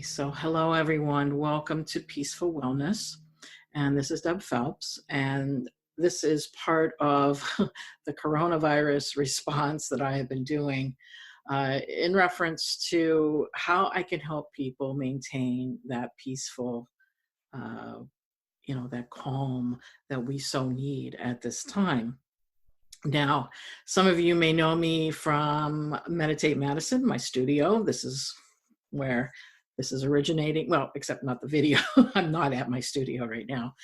So hello everyone. Welcome to Peaceful Wellness. And this is Deb Phelps. And this is part of the coronavirus response that I have been doing in reference to how I can help people maintain that peaceful, that calm that we so need at this time. Now, some of you may know me from Meditate Madison, my studio. This is where this is originating. Well, except not the video. I'm not at my studio right now.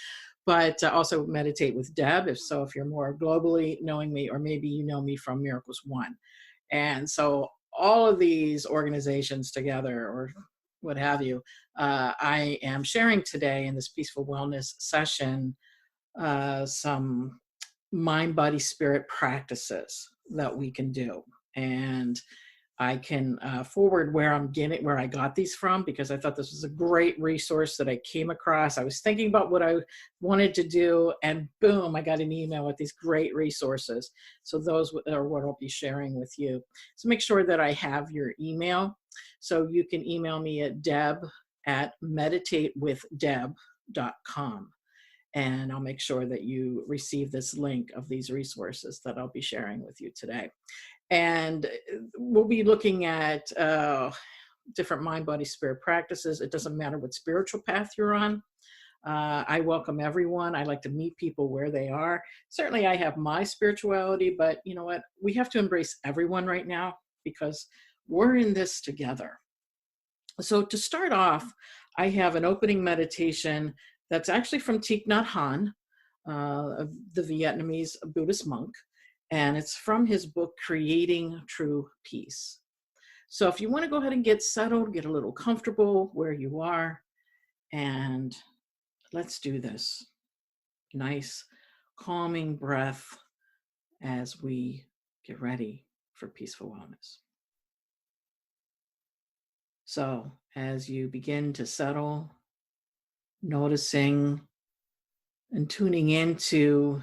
But also Meditate with Deb. If you're more globally knowing me, or maybe you know me from Miracles One. And so all of these organizations together, or what have you, I am sharing today in this Peaceful Wellness session some mind, body, spirit practices that we can do. And I can forward where I got these from, because I thought this was a great resource that I came across. I was thinking about what I wanted to do, and boom, I got an email with these great resources. So those are what I'll be sharing with you. So make sure that I have your email. So you can email me at deb@meditatewithdeb.com. And I'll make sure that you receive this link of these resources that I'll be sharing with you today. And we'll be looking at different mind, body, spirit practices. It doesn't matter what spiritual path you're on. I welcome everyone. I like to meet people where they are. Certainly I have my spirituality, but you know what? We have to embrace everyone right now, because we're in this together. So to start off, I have an opening meditation that's actually from Thich Nhat Hanh, the Vietnamese Buddhist monk. And it's from his book, Creating True Peace. So if you want to go ahead and get settled, get a little comfortable where you are, and let's do this. Nice, calming breath as we get ready for peaceful wellness. So as you begin to settle, noticing and tuning into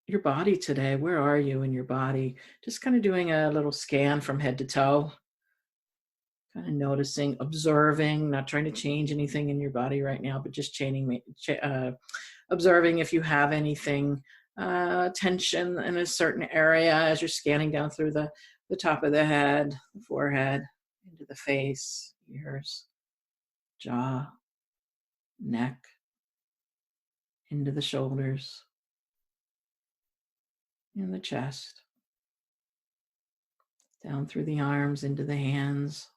your body today. Where are you in your body? Just kind of doing a little scan from head to toe. Kind of noticing, observing, not trying to change anything in your body right now, but just observing if you have anything, tension in a certain area as you're scanning down through the top of the head, the forehead, into the face, ears, jaw, neck, into the shoulders, in the chest, down through the arms, into the hands.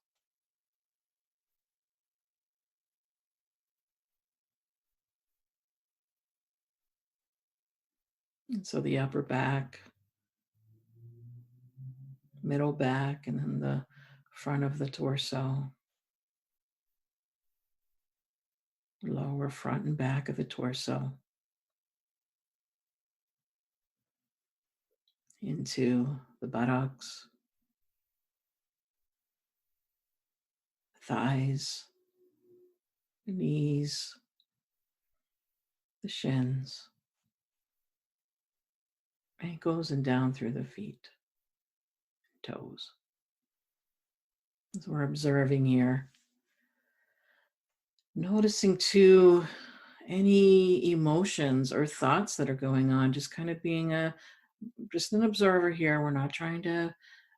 And so the upper back, middle back, and then the front of the torso, lower front and back of the torso, into the buttocks, thighs, the knees, the shins, ankles, and down through the feet, toes. As we're observing here, noticing too any emotions or thoughts that are going on, just kind of being just an observer here. We're not trying to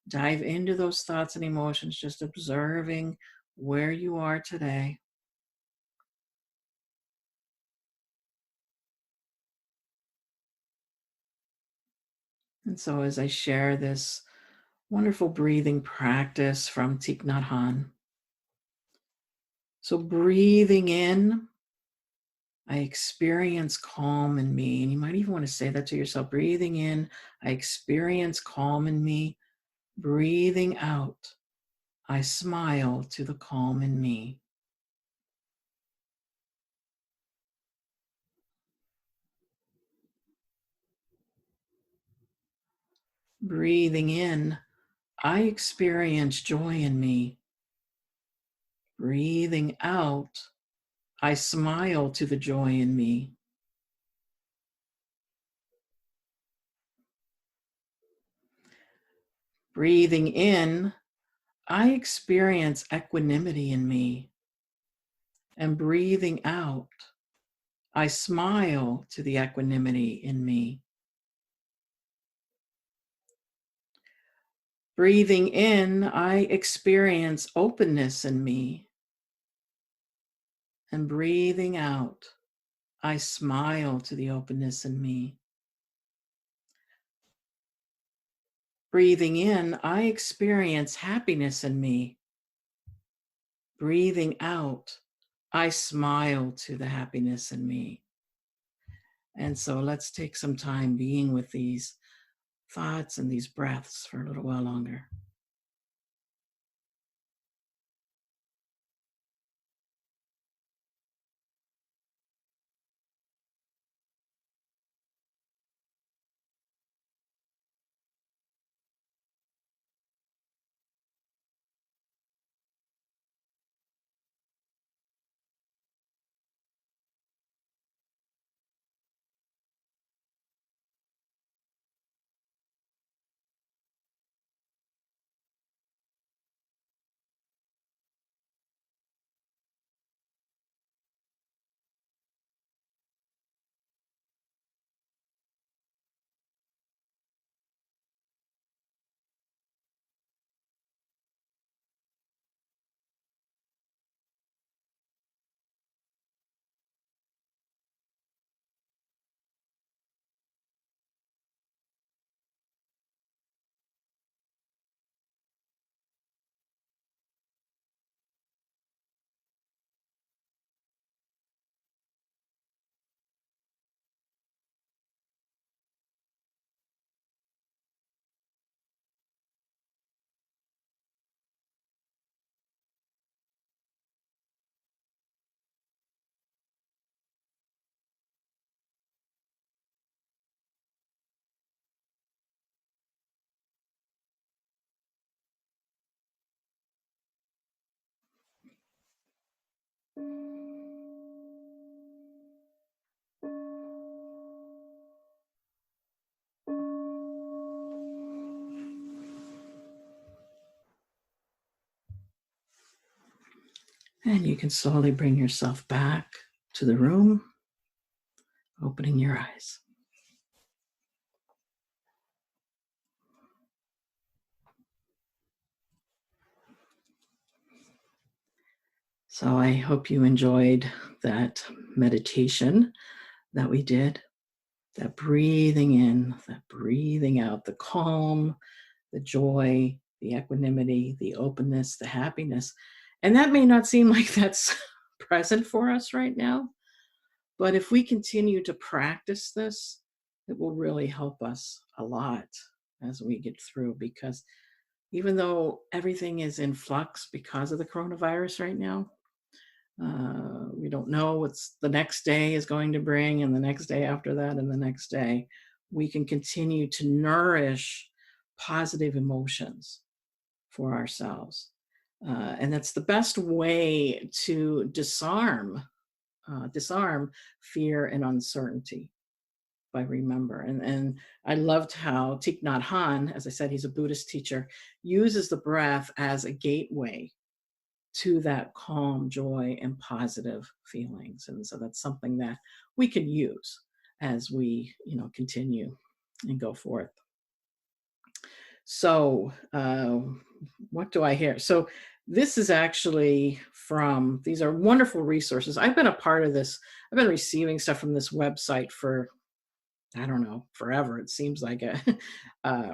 dive into those thoughts and emotions, just observing where you are today. And so as I share this wonderful breathing practice from Thich Nhat Hanh, so breathing in, I experience calm in me. And you might even want to say that to yourself. Breathing in, I experience calm in me. Breathing out, I smile to the calm in me. Breathing in, I experience joy in me. Breathing out, I smile to the joy in me. Breathing in, I experience equanimity in me. And breathing out, I smile to the equanimity in me. Breathing in, I experience openness in me. And breathing out, I smile to the openness in me. Breathing in, I experience happiness in me. Breathing out, I smile to the happiness in me. And so let's take some time being with these thoughts and these breaths for a little while longer. And you can slowly bring yourself back to the room, opening your eyes. So I hope you enjoyed that meditation that we did, that breathing in, that breathing out, the calm, the joy, the equanimity, the openness, the happiness. And that may not seem like that's present for us right now, but if we continue to practice this, it will really help us a lot as we get through, because even though everything is in flux because of the coronavirus right now, we don't know what's the next day is going to bring, and the next day after that, and the next day. We can continue to nourish positive emotions for ourselves. And that's the best way to disarm fear and uncertainty, by remember. And I loved how Thich Nhat Hanh, as I said, he's a Buddhist teacher, uses the breath as a gateway to that calm, joy, and positive feelings. And so that's something that we can use as we, continue and go forth. So, what do I hear? So, this is actually these are wonderful resources. I've been a part of this. I've been receiving stuff from this website for, I don't know, forever. It seems like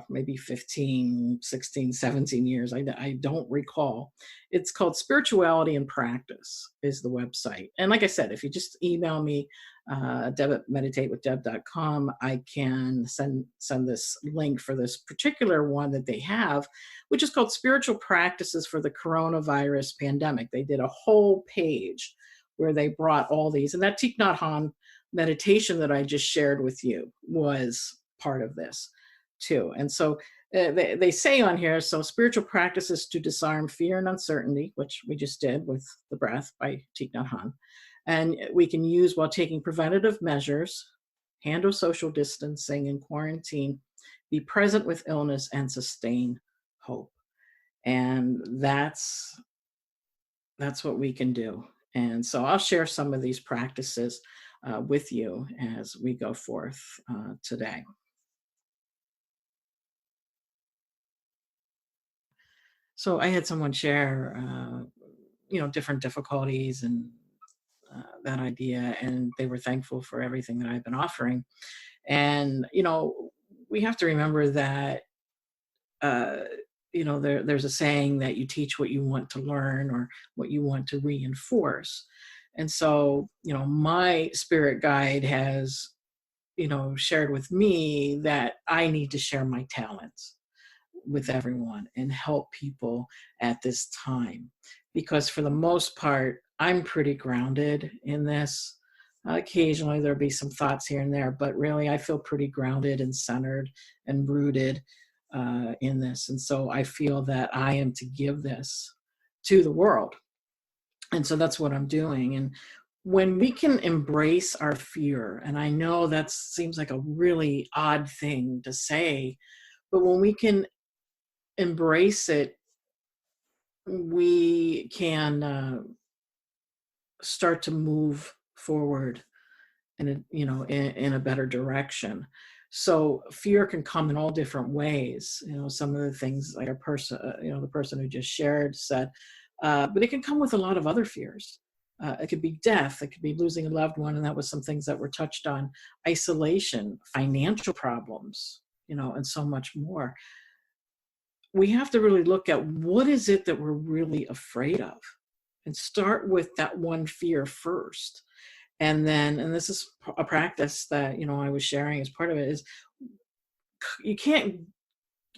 maybe 15, 16, 17 years. I don't recall. It's called Spirituality and Practice is the website. And like I said, if you just email me, deb@meditatewithdeb.com, I can send this link for this particular one that they have, which is called Spiritual Practices for the Coronavirus Pandemic. They did a whole page where they brought all these. And that Thich Nhat Hanh meditation that I just shared with you was part of this too. And so they say on here, so spiritual practices to disarm fear and uncertainty, which we just did with the breath by Thich Nhat Hanh. And we can use while taking preventative measures, handle social distancing and quarantine, be present with illness, and sustain hope. And that's what we can do. And so I'll share some of these practices with you as we go forth today. So I had someone share, different difficulties and that idea, and they were thankful for everything that I've been offering. And we have to remember that uh, there's a saying that you teach what you want to learn or what you want to reinforce. And so, my spirit guide has, shared with me that I need to share my talents with everyone and help people at this time. Because for the most part, I'm pretty grounded in this. Occasionally there'll be some thoughts here and there, but really I feel pretty grounded and centered and rooted in this. And so I feel that I am to give this to the world. And so that's what I'm doing. And when we can embrace our fear, and I know that seems like a really odd thing to say, but when we can embrace it, we can start to move forward in a better direction. So fear can come in all different ways. Some of the things like the person who just shared said, but it can come with a lot of other fears. It could be death, it could be losing a loved one, and that was some things that were touched on. Isolation, financial problems, and so much more. We have to really look at what is it that we're really afraid of and start with that one fear first. And this is a practice that, I was sharing as part of it, is you can't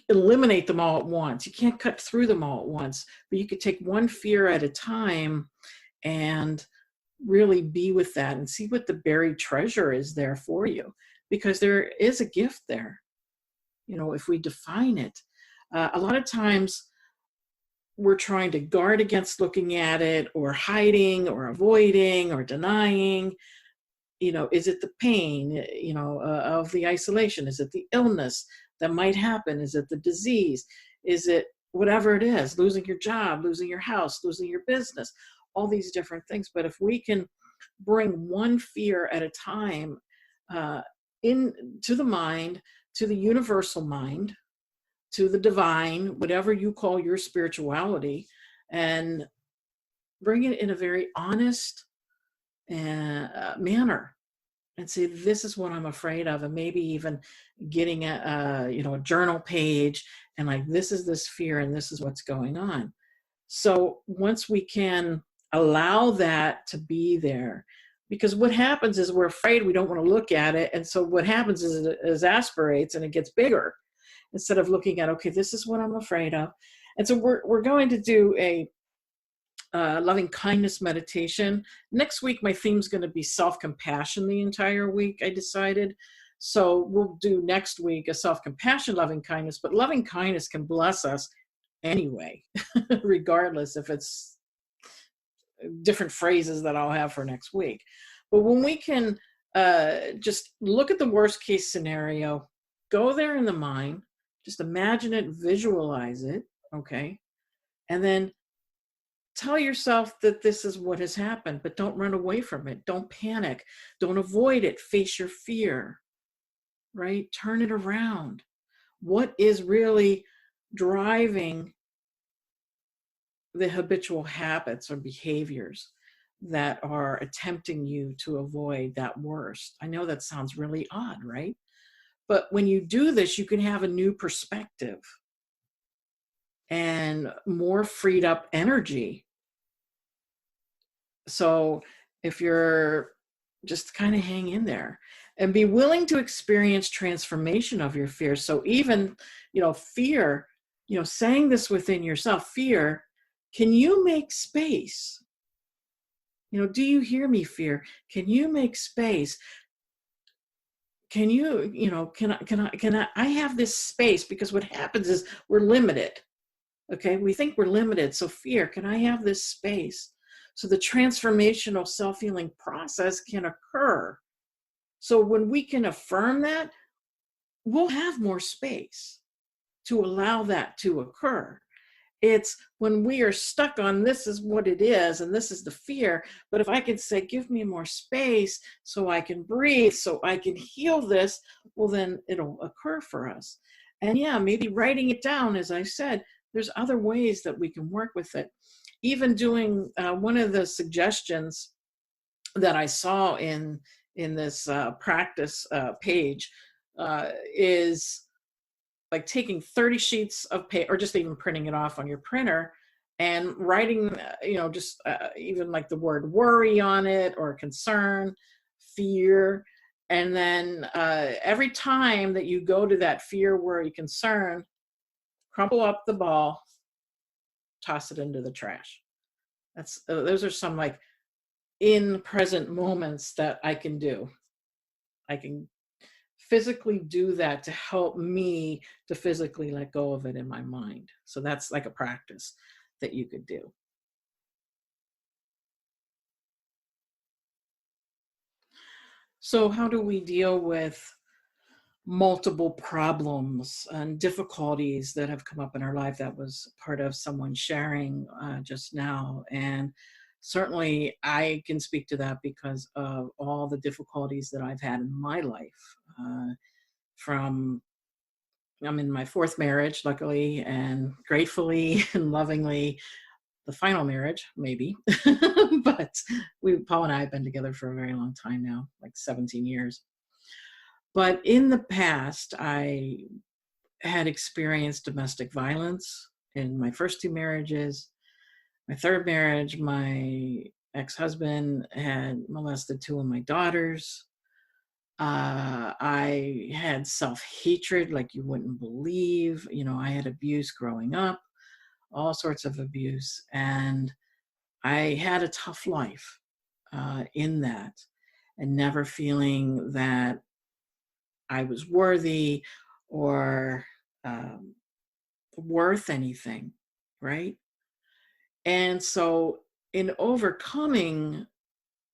eliminate them all at once. You can't cut through them all at once, but you could take one fear at a time and really be with that and see what the buried treasure is there for you, because there is a gift there, if we define it. A lot of times we're trying to guard against looking at it, or hiding or avoiding or denying. Is it the pain, of the isolation? Is it the illness that might happen? Is it the disease? Is it whatever it is, losing your job, losing your house, losing your business, all these different things. But if we can bring one fear at a time into the mind, to the universal mind, to the divine, whatever you call your spirituality, and bring it in a very honest manner and say, this is what I'm afraid of. And maybe even getting a journal page and like, this is this fear and this is what's going on. So once we can allow that to be there, because what happens is we're afraid, we don't want to look at it. And so what happens is it exasperates and it gets bigger, instead of looking at, okay, this is what I'm afraid of. And so we're going to do a loving kindness meditation. Next week, my theme is going to be self-compassion the entire week, I decided. So we'll do next week a self-compassion, loving kindness, but loving kindness can bless us anyway, regardless if it's different phrases that I'll have for next week. But when we can just look at the worst case scenario, go there in the mind, just imagine it, visualize it, okay? And then tell yourself that this is what has happened, but don't run away from it. Don't panic. Don't avoid it. Face your fear, right? Turn it around. What is really driving the habitual habits or behaviors that are attempting you to avoid that worst? I know that sounds really odd, right? But when you do this, you can have a new perspective and more freed up energy. So if you're just kind of hang in there and be willing to experience transformation of your fear. So even, fear, saying this within yourself, fear, can you make space? Do you hear me, fear? Can you make space? Can you, I have this space? Because what happens is we're limited. Okay. We think we're limited. So fear, can I have this space? So the transformational self-healing process can occur. So when we can affirm that, we'll have more space to allow that to occur. It's when we are stuck on this is what it is and this is the fear. But if I can say, give me more space so I can breathe, so I can heal this, well, then it'll occur for us. And yeah, maybe writing it down, as I said, there's other ways that we can work with it. Even doing one of the suggestions that I saw in this practice page is like taking 30 sheets of paper, or just even printing it off on your printer and writing, just even like the word worry on it, or concern, fear. And then every time that you go to that fear, worry, concern, crumple up the ball, toss it into the trash. Those are some like in present moments that I can do. I can physically do that to help me to physically let go of it in my mind. So that's like a practice that you could do. So how do we deal with multiple problems and difficulties that have come up in our life? That was part of someone sharing just now. And certainly I can speak to that because of all the difficulties that I've had in my life. I'm in my fourth marriage, luckily and gratefully and lovingly. The final marriage, maybe, but Paul and I have been together for a very long time now, like 17 years. But in the past, I had experienced domestic violence in my first two marriages. My third marriage, my ex-husband had molested two of my daughters. I had self-hatred like you wouldn't believe. I had abuse growing up, all sorts of abuse. And I had a tough life in that, and never feeling that I was worthy or worth anything, right? And so in overcoming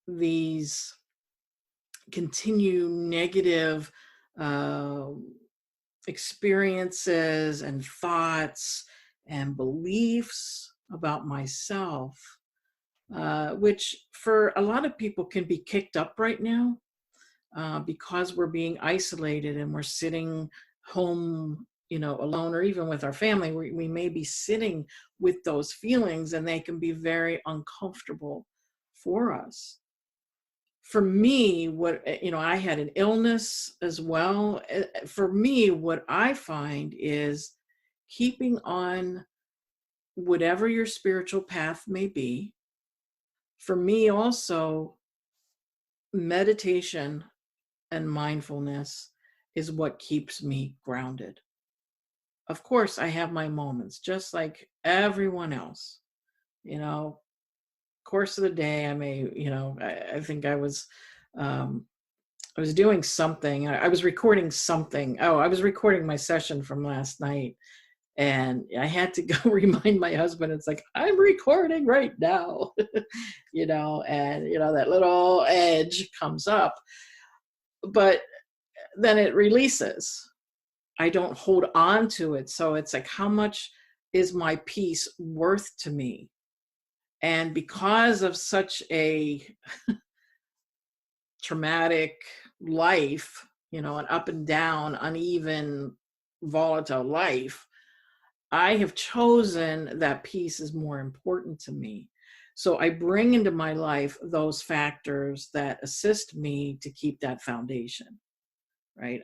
these continued negative experiences and thoughts and beliefs about myself, which for a lot of people can be kicked up right now because we're being isolated and we're sitting home, alone, or even with our family. We may be sitting with those feelings, and they can be very uncomfortable for us. For me, I had an illness as well. For me, what I find is keeping on whatever your spiritual path may be. For me also, meditation and mindfulness is what keeps me grounded. Of course, I have my moments, just like everyone else. Course of the day, I may, I think I was doing something. I was recording something. Oh, I was recording my session from last night. And I had to go remind my husband, it's like, I'm recording right now, and, that little edge comes up, but then it releases. I don't hold on to it. So it's like, how much is my peace worth to me? And because of such a traumatic life, an up and down, uneven, volatile life, I have chosen that peace is more important to me. So I bring into my life those factors that assist me to keep that foundation, right?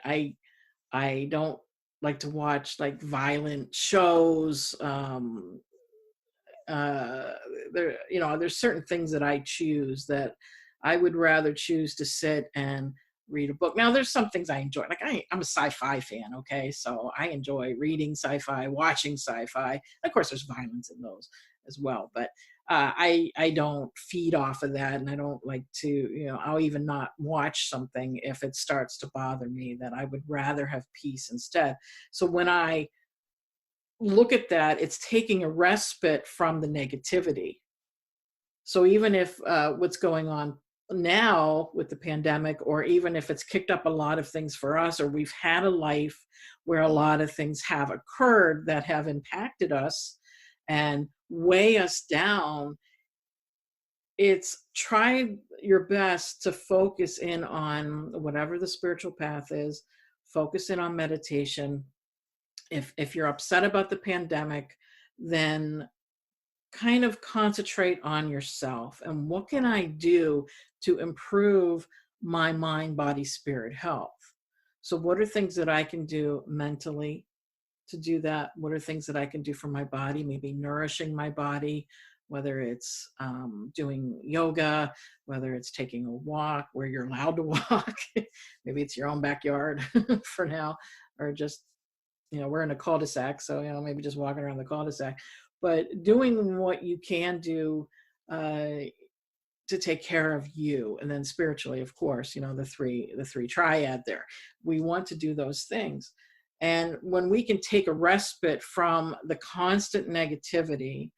I don't like to watch like violent shows. There's certain things that I choose that I would rather choose to sit and read a book. Now, there's some things I enjoy. Like I'm a sci-fi fan, okay? So I enjoy reading sci-fi, watching sci-fi. Of course, there's violence in those as well, but I don't feed off of that, and I don't like to, I'll even not watch something if it starts to bother me, that I would rather have peace instead. So when I look at that, it's taking a respite from the negativity. So even if what's going on now with the pandemic, or even if it's kicked up a lot of things for us, or we've had a life where a lot of things have occurred that have impacted us, and weigh us down. It's try your best to focus in on whatever the spiritual path is, focus in on meditation. If you're upset about the pandemic, then kind of concentrate on yourself and what can I do to improve my mind, body, spirit health. So what are things that I can do mentally to do that? What are things that I can do for my body? Maybe nourishing my body, whether it's doing yoga, whether it's taking a walk where you're allowed to walk. Maybe it's your own backyard for now, or just, we're in a cul-de-sac, so, maybe just walking around the cul-de-sac, but doing what you can do uh, to take care of you. And then spiritually, of course, the three triad there. We want to do those things. And when we can take a respite from the constant negativity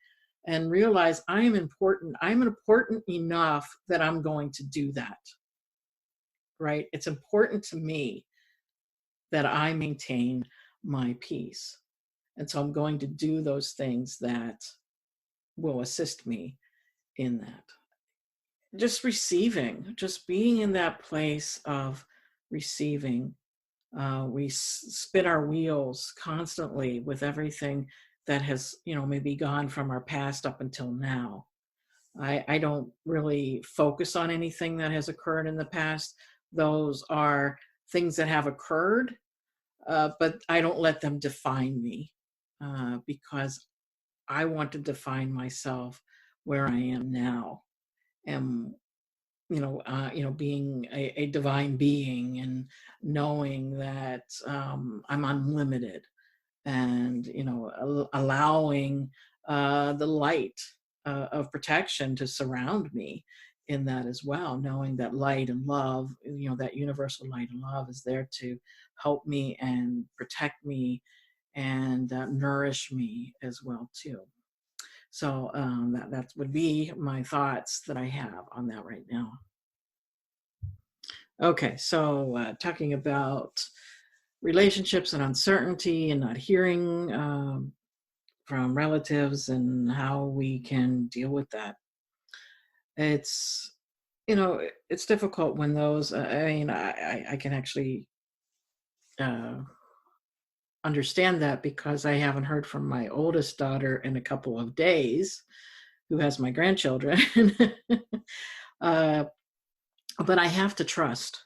and realize I'm important enough that I'm going to do that, right? It's important to me that I maintain my peace. And so I'm going to do those things that will assist me in that. Just receiving, just being in that place of receiving. We spin our wheels constantly with everything that has, maybe gone from our past up until now. I don't really focus on anything that has occurred in the past. Those are things that have occurred, but I don't let them define me because I want to define myself where I am now, and being a divine being and knowing that I'm unlimited, and allowing the light of protection to surround me in that as well, knowing that light and love, that universal light and love is there to help me and protect me and nourish me as well too. So that would be my thoughts that I have on that right now. Okay, so talking about relationships and uncertainty and not hearing from relatives and how we can deal with that. It's it's difficult when those. I can actually understand that because I haven't heard from my oldest daughter in a couple of days, who has my grandchildren. uh, but I have to trust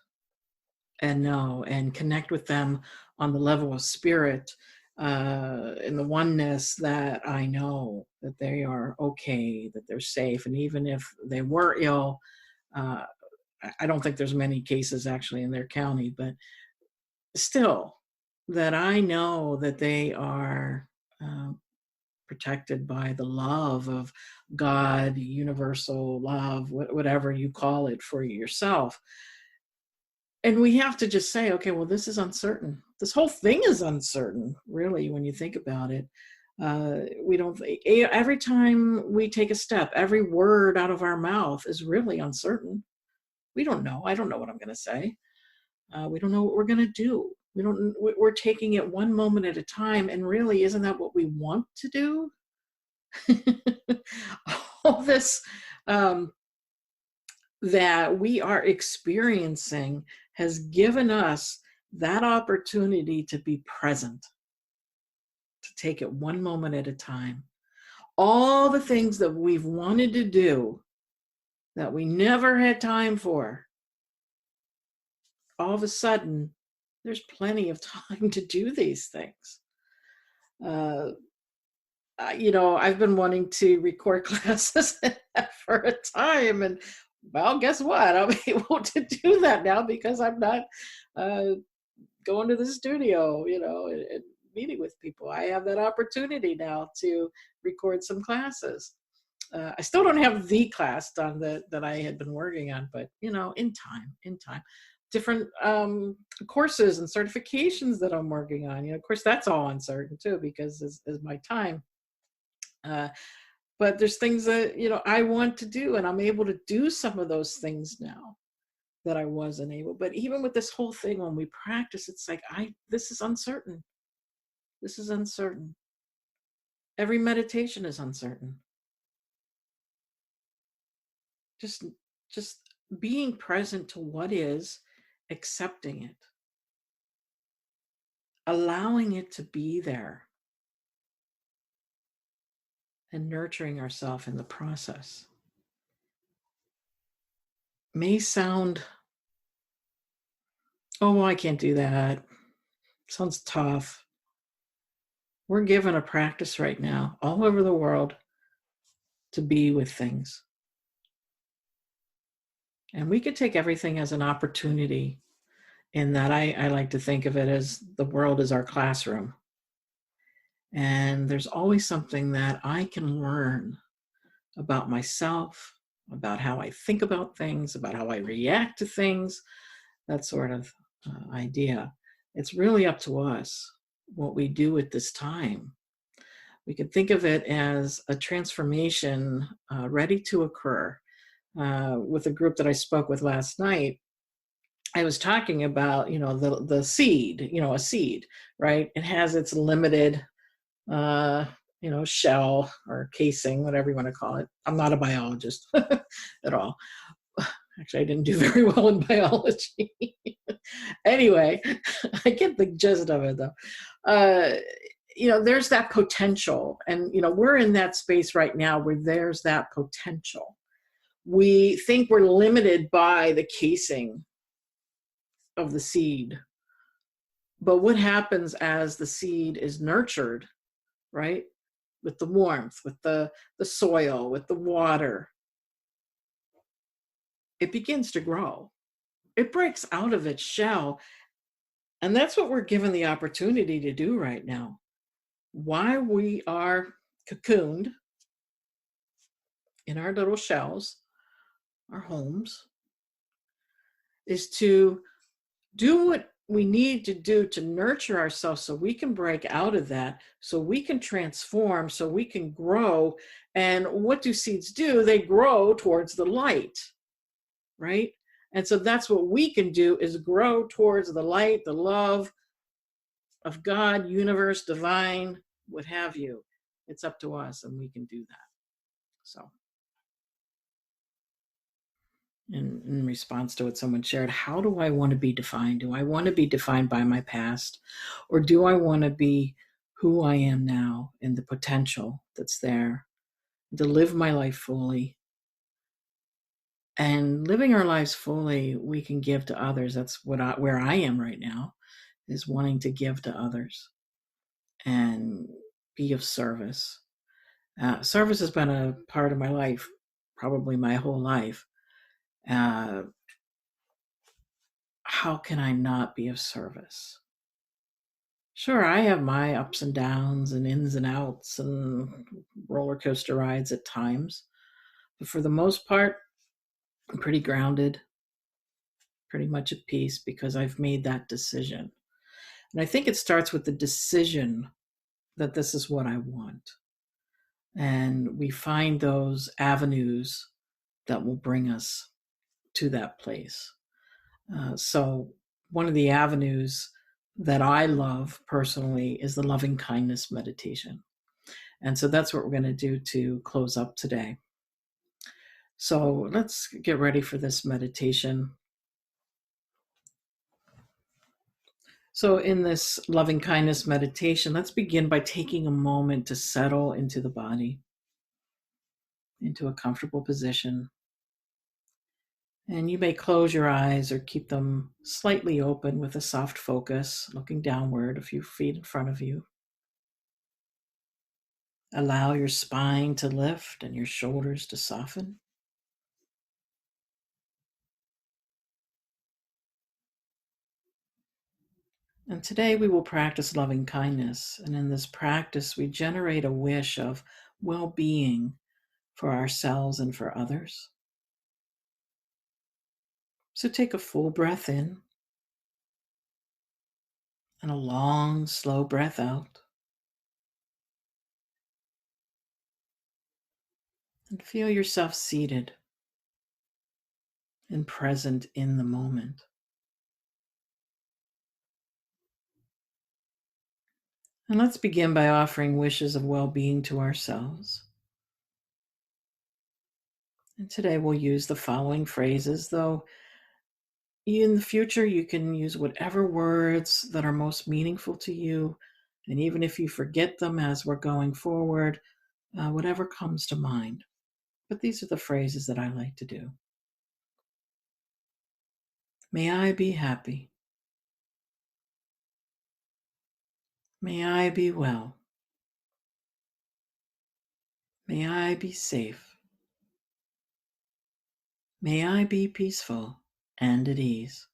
and know and connect with them on the level of spirit, in the oneness, that I know that they are okay, that they're safe. And even if they were ill, uh, I don't think there's many cases actually in their county, but still, that I know that they are protected by the love of God, universal love, whatever you call it for yourself. And we have to just say, okay, well, this is uncertain. This whole thing is uncertain, really, when you think about it. We don't, every time we take a step, every word out of our mouth is really uncertain. We don't know. I don't know what I'm going to say. We don't know what we're going to do. We're taking it one moment at a time. And really, isn't that what we want to do? All this that we are experiencing has given us that opportunity to be present, to take it one moment at a time. All the things that we've wanted to do that we never had time for, all of a sudden, there's plenty of time to do these things. I've been wanting to record classes for a time, and well, guess what? I'm able to do that now because I'm not going to the studio, and meeting with people. I have that opportunity now to record some classes. I still don't have the class done that I had been working on, but in time. Different courses and certifications that I'm working on. Of course, that's all uncertain too, because is my time. But there's things that I want to do, and I'm able to do some of those things now that I wasn't able. But even with this whole thing, when we practice, it's like this is uncertain. This is uncertain. Every meditation is uncertain. Just just being present to what is, accepting it, allowing it to be there, and nurturing ourselves in the process. May sound, oh, I can't do that. Sounds tough. We're given a practice right now all over the world to be with things. And we could take everything as an opportunity, in that I like to think of it as the world is our classroom. And there's always something that I can learn about myself, about how I think about things, about how I react to things, that sort of idea. It's really up to us what we do at this time. We could think of it as a transformation ready to occur. With a group that I spoke with last night, I was talking about, the seed, a seed, right? It has its limited, shell or casing, whatever you want to call it. I'm not a biologist at all. Actually, I didn't do very well in biology. Anyway, I get the gist of it though. There's that potential. And, we're in that space right now where there's that potential. We think we're limited by the casing of the seed. But what happens as the seed is nurtured, right? With the warmth, with the soil, with the water, it begins to grow. It breaks out of its shell. And that's what we're given the opportunity to do right now. While we are cocooned in our little shells, our homes, is to do what we need to do to nurture ourselves so we can break out of that, so we can transform, so we can grow. And what do seeds do? They grow towards the light, right? And so that's what we can do, is grow towards the light, the love of God, universe, divine, what have you. It's up to us, and we can do that. So in response to what someone shared, how do I want to be defined? Do I want to be defined by my past, or do I want to be who I am now and the potential that's there, to live my life fully? And living our lives fully, we can give to others. That's where I am right now, is wanting to give to others and be of service. Service has been a part of my life, probably my whole life. How can I not be of service? Sure, I have my ups and downs and ins and outs and roller coaster rides at times. But for the most part, I'm pretty grounded, pretty much at peace, because I've made that decision. And I think it starts with the decision that this is what I want. And we find those avenues that will bring us to that place. So one of the avenues that I love personally is the loving kindness meditation. And so that's what we're going to do to close up today. So let's get ready for this meditation. So in this loving kindness meditation, let's begin by taking a moment to settle into the body, into a comfortable position. And you may close your eyes or keep them slightly open with a soft focus, looking downward a few feet in front of you. Allow your spine to lift and your shoulders to soften. And today we will practice loving kindness. And in this practice, we generate a wish of well-being for ourselves and for others. So take a full breath in and a long, slow breath out. And feel yourself seated and present in the moment. And let's begin by offering wishes of well-being to ourselves. And today we'll use the following phrases, though in the future you can use whatever words that are most meaningful to you. And even if you forget them as we're going forward, whatever comes to mind. But these are the phrases that I like to do. May I be happy. May I be well. May I be safe. May I be peaceful and at ease.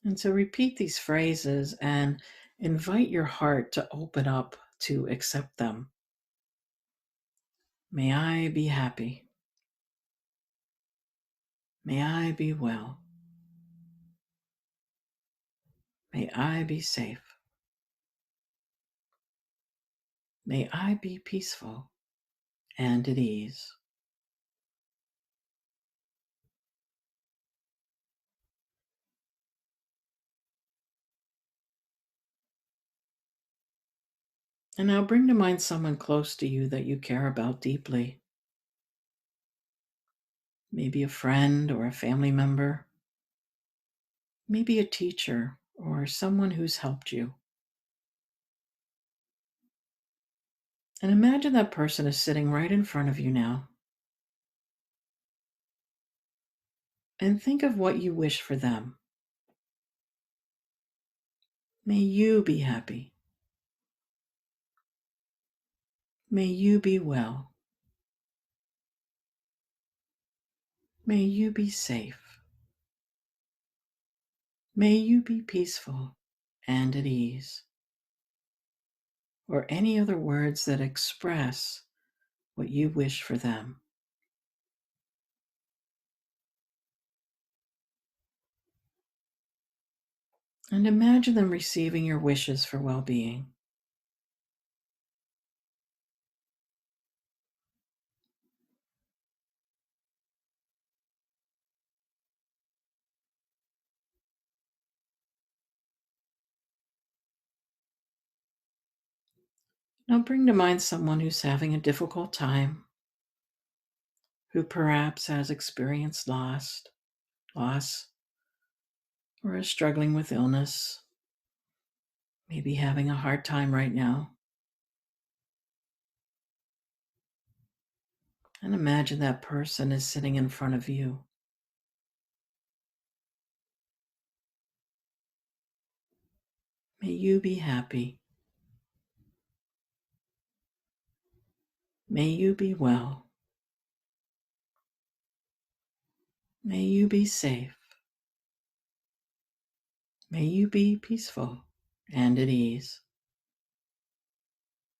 And so repeat these phrases and invite your heart to open up to accept them. May I be happy. May I be well. May I be safe. May I be peaceful and at ease. And now bring to mind someone close to you that you care about deeply. Maybe a friend or a family member. Maybe a teacher or someone who's helped you. And imagine that person is sitting right in front of you now. And think of what you wish for them. May you be happy. May you be well. May you be safe. May you be peaceful and at ease. Or any other words that express what you wish for them. And imagine them receiving your wishes for well-being. Now bring to mind someone who's having a difficult time, who perhaps has experienced loss, or is struggling with illness, maybe having a hard time right now. And imagine that person is sitting in front of you. May you be happy. May you be well. May you be safe. May you be peaceful and at ease.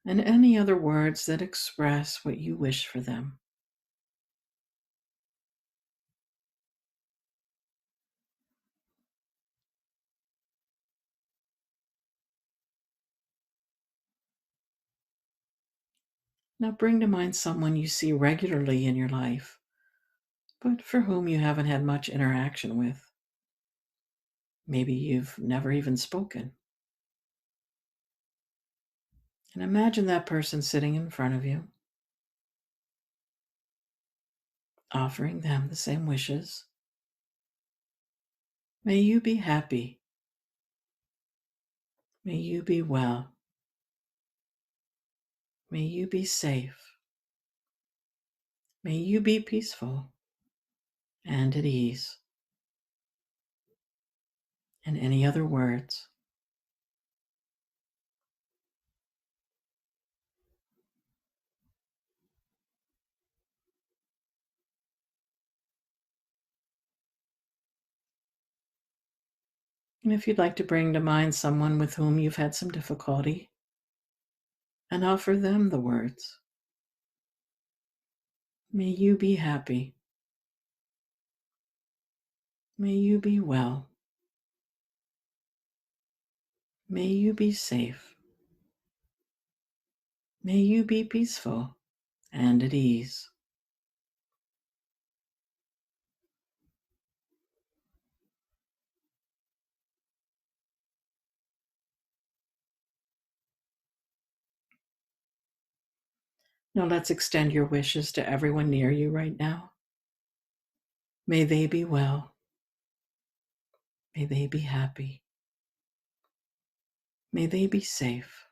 And any other words that express what you wish for them. Now bring to mind someone you see regularly in your life, but for whom you haven't had much interaction with. Maybe you've never even spoken. And imagine that person sitting in front of you, offering them the same wishes. May you be happy. May you be well. May you be safe. May you be peaceful and at ease. And any other words. And if you'd like to bring to mind someone with whom you've had some difficulty, and offer them the words. May you be happy. May you be well. May you be safe. May you be peaceful and at ease. Now let's extend your wishes to everyone near you right now. May they be well. May they be happy. May they be safe.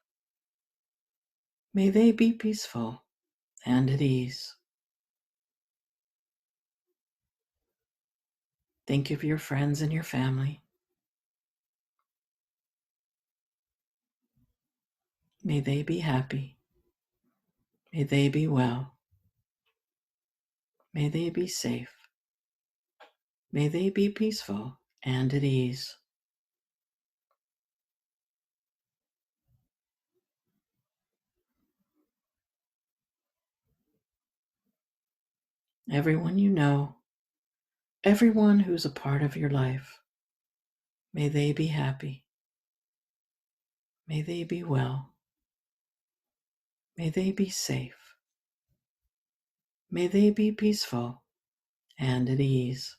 May they be peaceful and at ease. Think of your friends and your family. May they be happy. May they be well. May they be safe. May they be peaceful and at ease. Everyone you know, everyone who's a part of your life, may they be happy. May they be well. May they be safe. May they be peaceful and at ease.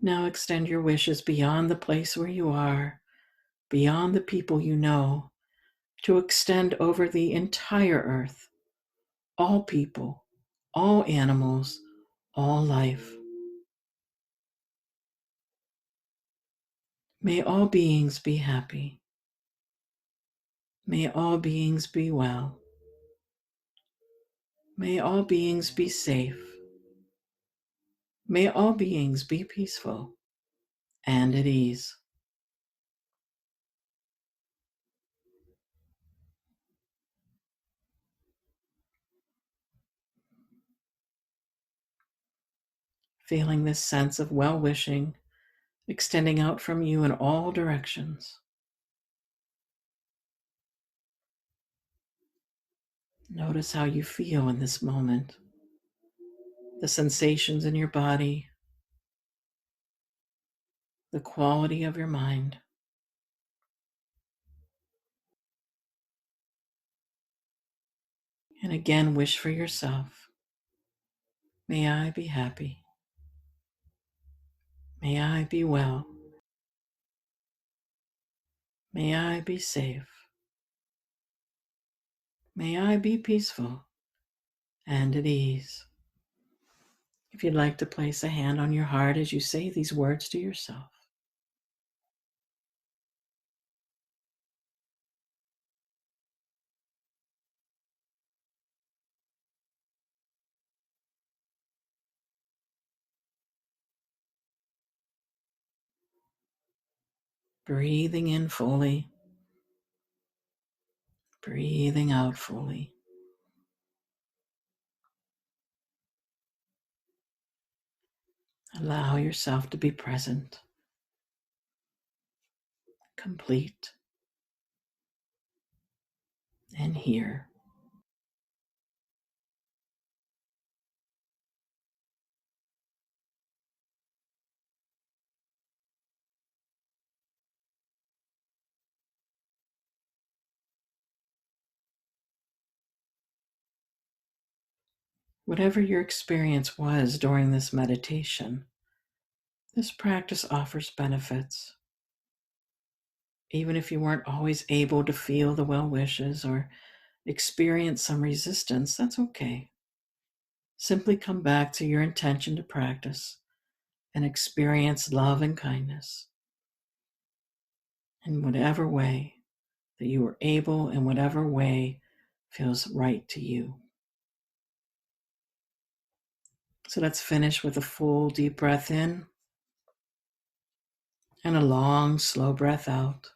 Now extend your wishes beyond the place where you are, beyond the people you know, to extend over the entire earth, all people, all animals, all life. May all beings be happy. May all beings be well. May all beings be safe. May all beings be peaceful and at ease. Feeling this sense of well-wishing extending out from you in all directions. Notice how you feel in this moment, the sensations in your body, the quality of your mind. And again, wish for yourself. May I be happy. May I be well. May I be safe. May I be peaceful and at ease. If you'd like to place a hand on your heart as you say these words to yourself. Breathing in fully, breathing out fully. Allow yourself to be present, complete, and here. Whatever your experience was during this meditation, this practice offers benefits. Even if you weren't always able to feel the well wishes or experience some resistance, that's okay. Simply come back to your intention to practice and experience love and kindness in whatever way that you are able, in whatever way feels right to you. So let's finish with a full deep breath in and a long, slow breath out.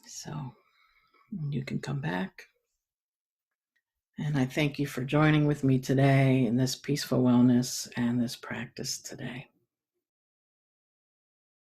So you can come back. And I thank you for joining with me today in this peaceful wellness and this practice today.